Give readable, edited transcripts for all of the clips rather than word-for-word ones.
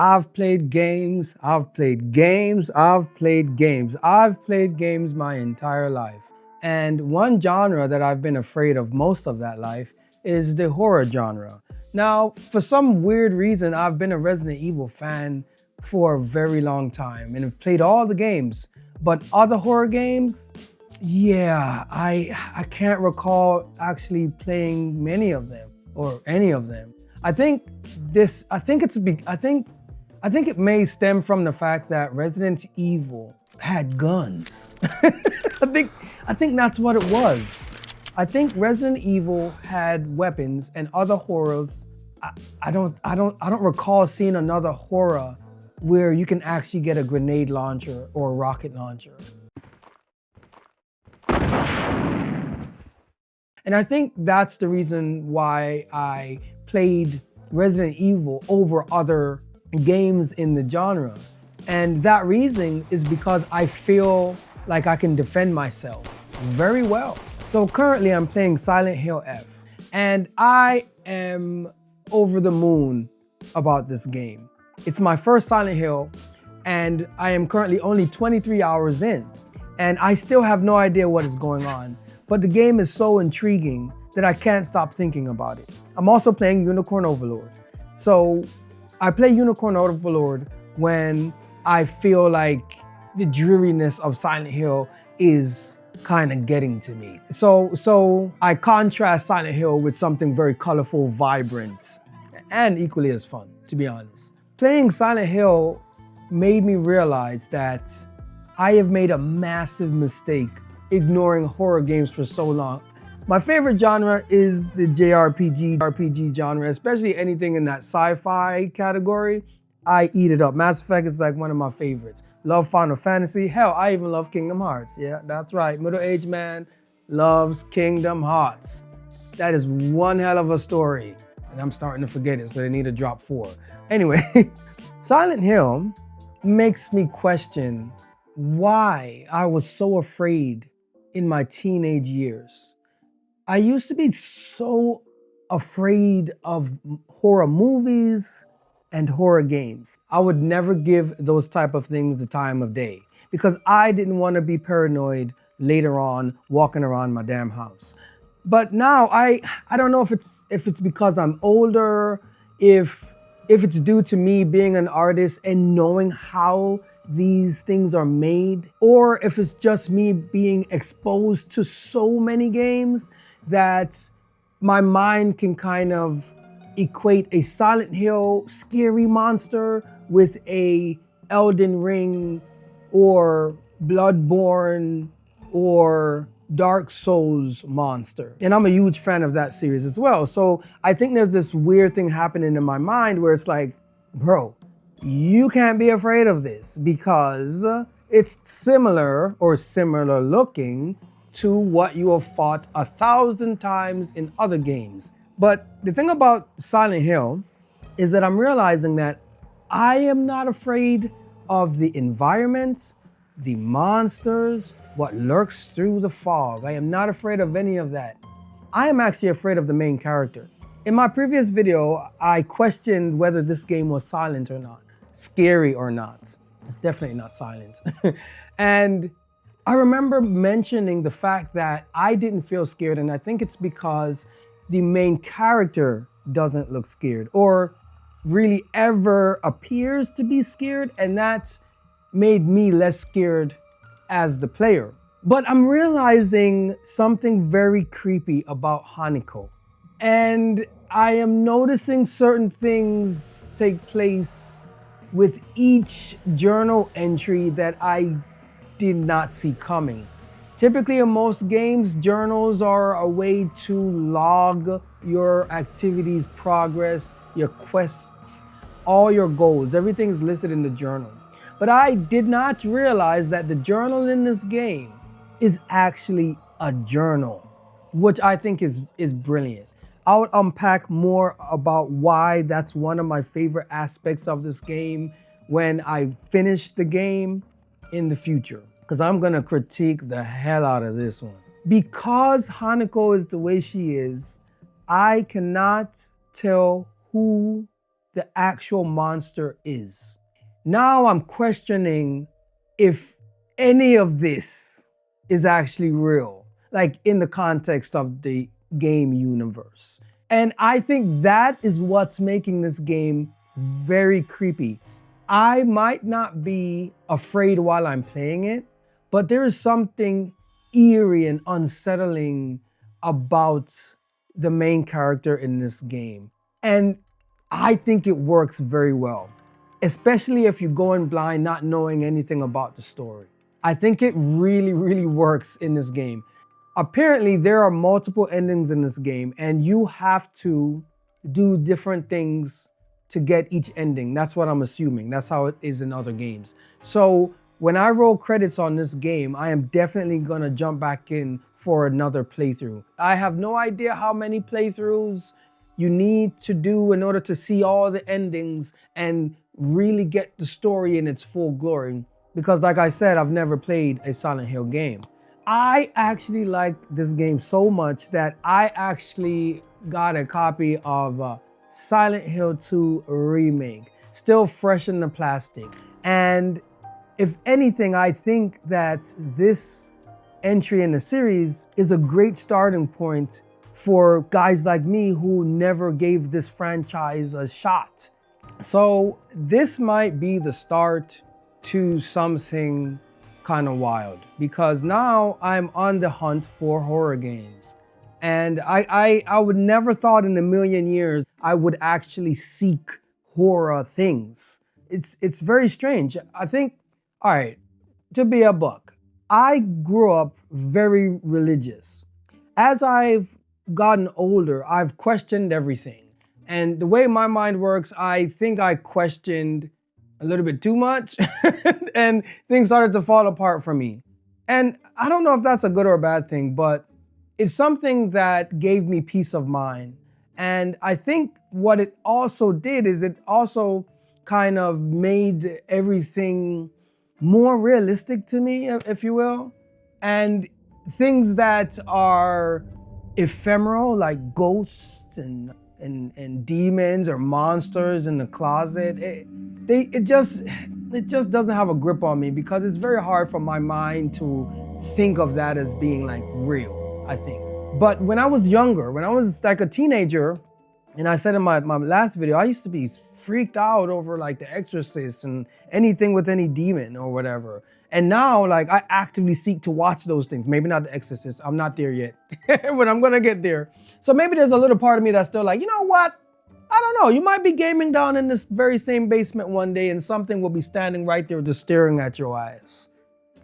I've played games, I've played games, I've played games. I've played games my entire life. And one genre that I've been afraid of most of that life is the horror genre. Now, for some weird reason, I've been a Resident Evil fan for a very long time and have played all the games. But other horror games, yeah, I can't recall actually playing many of them or any of them. I think it may stem from the fact that Resident Evil had guns. I think that's what it was. I think Resident Evil had weapons and other horrors. I don't recall seeing another horror where you can actually get a grenade launcher or a rocket launcher. And I think that's the reason why I played Resident Evil over other games in the genre. And that reason is because I feel like I can defend myself very well. So currently I'm playing Silent Hill F, and I am over the moon about this game. It's my first Silent Hill, and I am currently only 23 hours in, and I still have no idea what is going on. But the game is so intriguing that I can't stop thinking about it. I'm also playing Unicorn Overlord. So I play Unicorn Overlord when I feel like the dreariness of Silent Hill is kind of getting to me. So I contrast Silent Hill with something very colorful, vibrant, and equally as fun, to be honest. Playing Silent Hill made me realize that I have made a massive mistake ignoring horror games for so long. My favorite genre is the JRPG genre, especially anything in that sci-fi category. I eat it up. Mass Effect is like one of my favorites. Love Final Fantasy. Hell, I even love Kingdom Hearts. Yeah, that's right. Middle-aged man loves Kingdom Hearts. That is one hell of a story. And I'm starting to forget it, so they need to drop 4. Anyway, Silent Hill makes me question why I was so afraid in my teenage years. I used to be so afraid of horror movies and horror games. I would never give those type of things the time of day because I didn't want to be paranoid later on walking around my damn house. But now I don't know if it's because I'm older, if it's due to me being an artist and knowing how these things are made, or if it's just me being exposed to so many games that my mind can kind of equate a Silent Hill scary monster with a Elden Ring or Bloodborne or Dark Souls monster. And I'm a huge fan of that series as well. So I think there's this weird thing happening in my mind where it's like, bro, you can't be afraid of this because it's similar or similar looking to what you have fought 1,000 times in other games. But the thing about Silent Hill is that I'm realizing that I am not afraid of the environment, the monsters, what lurks through the fog. I am not afraid of any of that. I am actually afraid of the main character. In my previous video, I questioned whether this game was silent or not, scary or not. It's definitely not silent. And I remember mentioning the fact that I didn't feel scared, and I think it's because the main character doesn't look scared or really ever appears to be scared, and that made me less scared as the player. But I'm realizing something very creepy about Hanako. And I am noticing certain things take place with each journal entry that I did not see coming. Typically in most games, journals are a way to log your activities, progress, your quests, all your goals. Everything is listed in the journal. But I did not realize that the journal in this game is actually a journal, which I think is brilliant. I'll unpack more about why that's one of my favorite aspects of this game when I finish the game in the future, because I'm gonna critique the hell out of this one. Because Hanako is the way she is, I cannot tell who the actual monster is. Now I'm questioning if any of this is actually real, like in the context of the game universe. And I think that is what's making this game very creepy. I might not be afraid while I'm playing it, but there is something eerie and unsettling about the main character in this game. And I think it works very well, especially if you go in blind not knowing anything about the story. I think it really, really works in this game. Apparently, there are multiple endings in this game, and you have to do different things to get each ending. That's what I'm assuming. That's how it is in other games. So when I roll credits on this game, I am definitely gonna jump back in for another playthrough. I have no idea how many playthroughs you need to do in order to see all the endings and really get the story in its full glory. Because like I said, I've never played a Silent Hill game. I actually like this game so much that I actually got a copy of Silent Hill 2 Remake, still fresh in the plastic. And if anything, I think that this entry in the series is a great starting point for guys like me who never gave this franchise a shot. So this might be the start to something kind of wild, because now I'm on the hunt for horror games. And I would never thought in a million years I would actually seek horror things. It's very strange. I think, all right, to be a buck, I grew up very religious. As I've gotten older, I've questioned everything. And the way my mind works, I think I questioned a little bit too much and things started to fall apart for me. And I don't know if that's a good or a bad thing, but it's something that gave me peace of mind. And I think what it also did is it also kind of made everything more realistic to me, if you will. And things that are ephemeral, like ghosts and demons or monsters in the closet, it just doesn't have a grip on me, because it's very hard for my mind to think of that as being like real, I think. But when I was younger, when I was like a teenager, and I said in my last video, I used to be freaked out over like The Exorcist and anything with any demon or whatever. And now, like, I actively seek to watch those things. Maybe not The Exorcist, I'm not there yet, but I'm gonna get there. So maybe there's a little part of me that's still like, you know what? I don't know, you might be gaming down in this very same basement one day and something will be standing right there just staring at your eyes.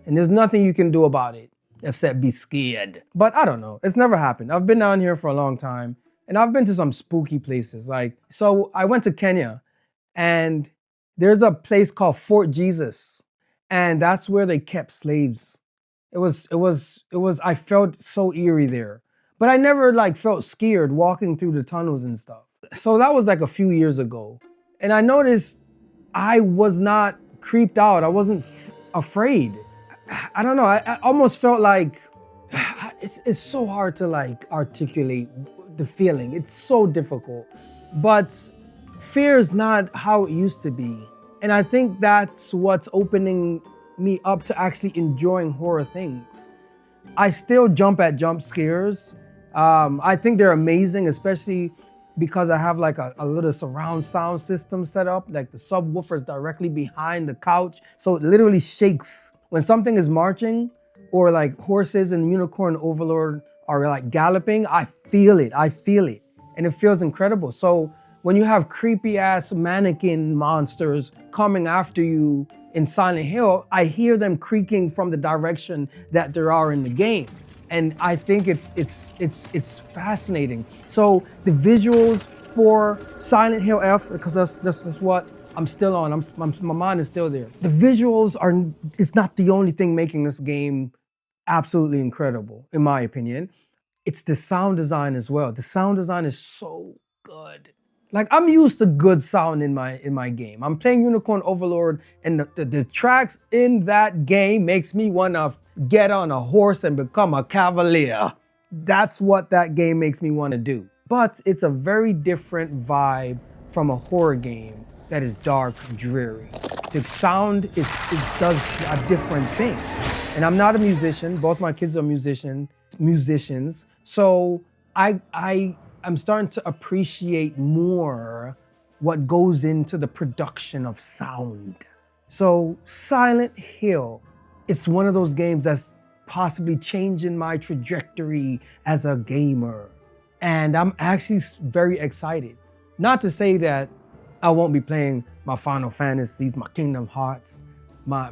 And there's nothing you can do about it except be scared. But I don't know, it's never happened. I've been down here for a long time and I've been to some spooky places. So I went to Kenya and there's a place called Fort Jesus, and that's where they kept slaves. I felt so eerie there. But I never like felt scared walking through the tunnels and stuff. So that was like a few years ago. And I noticed I was not creeped out. I wasn't afraid. I don't know. I almost felt like it's so hard to like articulate the feeling. It's so difficult. But fear is not how it used to be. And I think that's what's opening me up to actually enjoying horror things. I still jump at jump scares. I think they're amazing, especially because I have like a little surround sound system set up, like the subwoofer is directly behind the couch. So it literally shakes. When something is marching or like horses and unicorn overlord are like galloping, I feel it. And it feels incredible. So when you have creepy ass mannequin monsters coming after you in Silent Hill, I hear them creaking from the direction that there are in the game. And I think it's fascinating. So the visuals for Silent Hill F, because that's what I'm still on. My mind is still there. The visuals it's not the only thing making this game absolutely incredible, in my opinion. It's the sound design as well. The sound design is so good. Like, I'm used to good sound in my game. I'm playing Unicorn Overlord, and the tracks in that game makes me wanna get on a horse and become a cavalier. That's what that game makes me wanna do. But it's a very different vibe from a horror game that is dark, dreary. The sound it does a different thing. And I'm not a musician. Both my kids are musicians. So I'm starting to appreciate more what goes into the production of sound. So Silent Hill, it's one of those games that's possibly changing my trajectory as a gamer. And I'm actually very excited. Not to say that I won't be playing my Final Fantasies, my Kingdom Hearts, my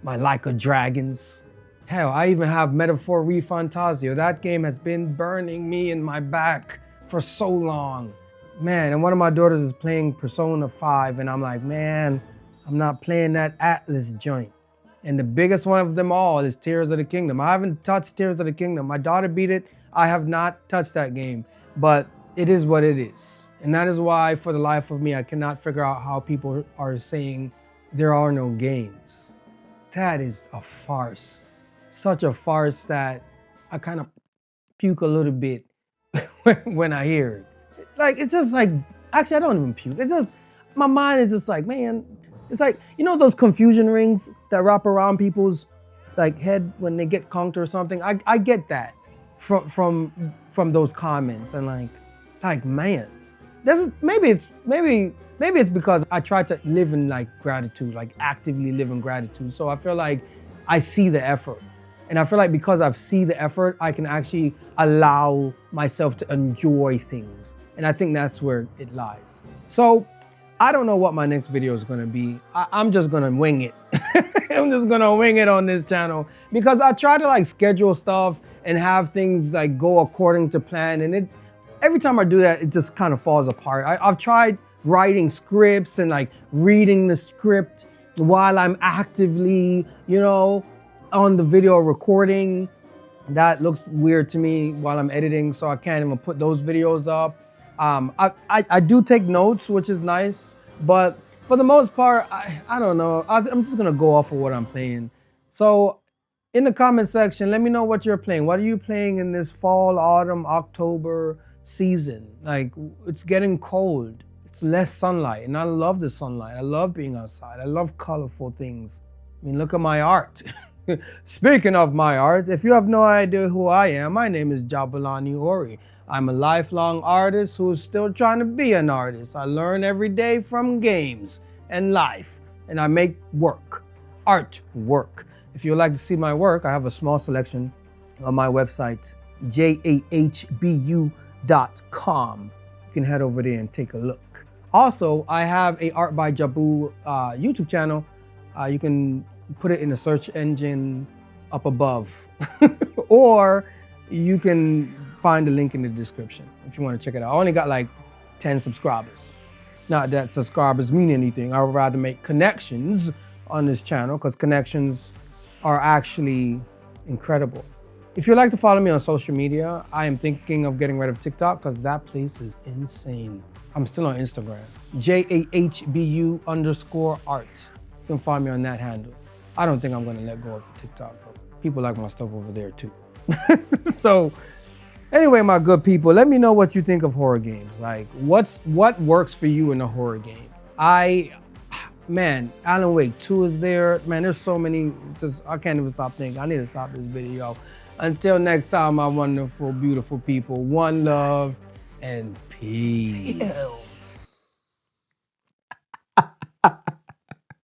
Like a Dragons. Hell, I even have Metaphor ReFantazio. That game has been burning me in my back for so long. Man, and one of my daughters is playing Persona 5, and I'm like, man, I'm not playing that Atlas joint. And the biggest one of them all is Tears of the Kingdom. I haven't touched Tears of the Kingdom. My daughter beat it. I have not touched that game, but it is what it is. And that is why, for the life of me, I cannot figure out how people are saying there are no games. That is a farce. Such a farce that I kind of puke a little bit when I hear it. Like, it's just like, actually, I don't even puke. It's just, my mind is just like, man, it's like, you know those confusion rings that wrap around people's like head when they get conked or something? I get that from those comments, and like man, maybe it's because I try to live in like gratitude, like actively live in gratitude. So I feel like I see the effort. And I feel like because I see the effort, I can actually allow myself to enjoy things. And I think that's where it lies. So I don't know what my next video is gonna be. I'm just gonna wing it. I'm just gonna wing it on this channel because I try to like schedule stuff and have things like go according to plan. And every time I do that, it just kind of falls apart. I've tried writing scripts and like reading the script while I'm actively, on the video recording. That looks weird to me while I'm editing, so I can't even put those videos up. I do take notes, which is nice, but for the most part, I don't know. I'm just gonna go off of what I'm playing. So in the comment section, let me know what you're playing. What are you playing in this fall, autumn, October season? Like, it's getting cold. It's less sunlight, and I love the sunlight. I love being outside. I love colorful things. I mean, look at my art. Speaking of my art, if you have no idea who I am, my name is Jabulani Ori. I'm a lifelong artist who's still trying to be an artist. I learn every day from games and life, and I make art work. If you'd like to see my work, I have a small selection on my website, jahbu.com. You can head over there and take a look. Also, I have a Art by Jabu YouTube channel. You can put it in the search engine up above, or you can find the link in the description if you want to check it out. I only got like 10 subscribers. Not that subscribers mean anything. I would rather make connections on this channel because connections are actually incredible. If you'd like to follow me on social media, I am thinking of getting rid of TikTok because that place is insane. I'm still on Instagram, JAHBU_art. You can find me on that handle. I don't think I'm gonna let go of TikTok, but people like my stuff over there too. So anyway, my good people, let me know what you think of horror games. Like, what works for you in a horror game? Man, Alan Wake 2 is there. Man, there's so many, I can't even stop thinking. I need to stop this video. Until next time, my wonderful, beautiful people, one love and peace.